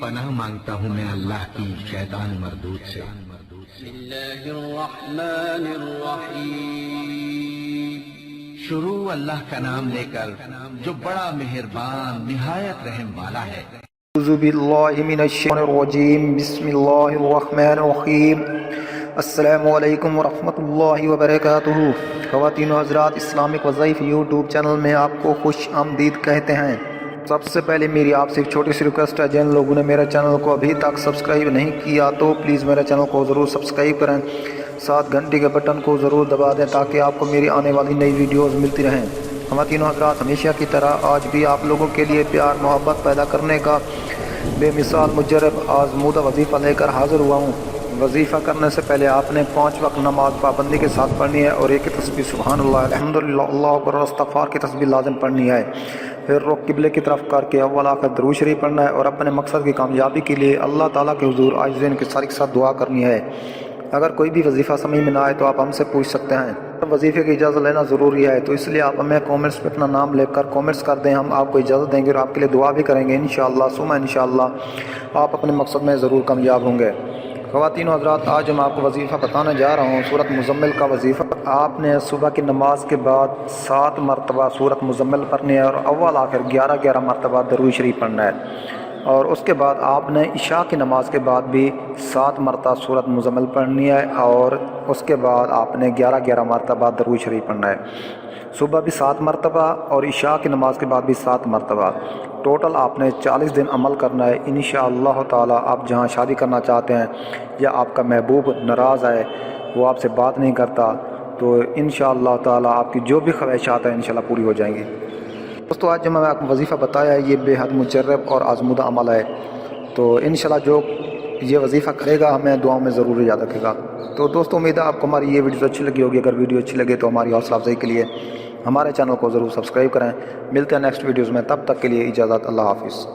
پناہ مانگتا ہوں میں اللہ کی شیطان مردود سے۔ بسم اللہ الرحمن الرحیم۔ شروع اللہ کا نام لے کر جو بڑا مہربان نہایت رحم والا ہے۔ اعوذ باللہ من الشیطان الرجیم، بسم اللہ الرحمن الرحیم۔ السلام علیکم ورحمۃ اللہ وبرکاتہ۔ خواتین و حضرات، اسلامک وظائف یوٹیوب چینل میں آپ کو خوش آمدید کہتے ہیں۔ سب سے پہلے میری آپ سے ایک چھوٹی سی ریکویسٹ ہے، جن لوگوں نے میرے چینل کو ابھی تک سبسکرائب نہیں کیا تو پلیز میرے چینل کو ضرور سبسکرائب کریں، ساتھ گھنٹی کے بٹن کو ضرور دبا دیں تاکہ آپ کو میری آنے والی نئی ویڈیوز ملتی رہیں۔ خواتین و حضرات، ہمیشہ کی طرح آج بھی آپ لوگوں کے لیے پیار محبت پیدا کرنے کا بے مثال مجرب آزمودہ وظیفہ لے کر حاضر ہوا ہوں۔ وظیفہ کرنے سے پہلے آپ نے 5 وقت نماز پابندی کے ساتھ پڑھنی ہے اور ایک ہی تسبیح سبحان اللہ، الحمدللہ، اللہ اکبر اور استغفار کی تسبیح لازم پڑھنی ہے۔ پھر رخ قبلے کی طرف کر کے اول آخر درود شریف پڑھنا ہے اور اپنے مقصد کی کامیابی کے لیے اللہ تعالیٰ کے حضور عاجز انکساری کے ساتھ دعا کرنی ہے۔ اگر کوئی بھی وظیفہ سمجھ میں نہ آئے تو آپ ہم سے پوچھ سکتے ہیں۔ وظیفے کی اجازت لینا ضروری ہے، تو اس لیے آپ ہمیں کومنٹس پہ اپنا نام لکھ کر کومنٹس کر دیں، ہم آپ کو اجازت دیں گے اور آپ کے لیے دعا بھی کریں گے انشاءاللہ ثم انشاءاللہ آپ اپنے مقصد میں ضرور کامیاب ہوں گے۔ خواتین و حضرات، آج ہم آپ کو وظیفہ بتانے جا رہا ہوں، سورۃ مزمل کا وظیفہ۔ آپ نے صبح کی نماز کے بعد 7 مرتبہ سورۃ مزمل پڑھنی ہے اور اول آخر 11 مرتبہ درود شریف پڑھنا ہے، اور اس کے بعد آپ نے عشاء کی نماز کے بعد بھی 7 مرتبہ سورۃ مزمل پڑھنی ہے اور اس کے بعد آپ نے 11 مرتبہ درود شریف پڑھنا ہے۔ صبح بھی 7 مرتبہ اور عشاء کی نماز کے بعد بھی 7 مرتبہ، ٹوٹل آپ نے 40 دن عمل کرنا ہے انشاءاللہ تعالی۔ آپ جہاں شادی کرنا چاہتے ہیں یا آپ کا محبوب ناراض ہے، وہ آپ سے بات نہیں کرتا، تو انشاءاللہ تعالی آپ کی جو بھی خواہشات ہیں انشاءاللہ پوری ہو جائیں گی۔ دوستو، آج جو میں آپ کو وظیفہ بتایا ہے یہ بے حد مجرب اور آزمودہ عمل ہے، تو انشاءاللہ جو یہ وظیفہ کرے گا ہمیں دعاؤں میں ضرور یاد رکھے گا۔ تو دوستو، امید ہے آپ کو ہماری یہ ویڈیو اچھی لگی ہوگی۔ اگر ویڈیو اچھی لگے تو ہماری حوصلہ افزائی کے لیے ہمارے چینل کو ضرور سبسکرائب کریں۔ ملتے ہیں نیکسٹ ویڈیوز میں، تب تک کے لیے اجازت، اللہ حافظ۔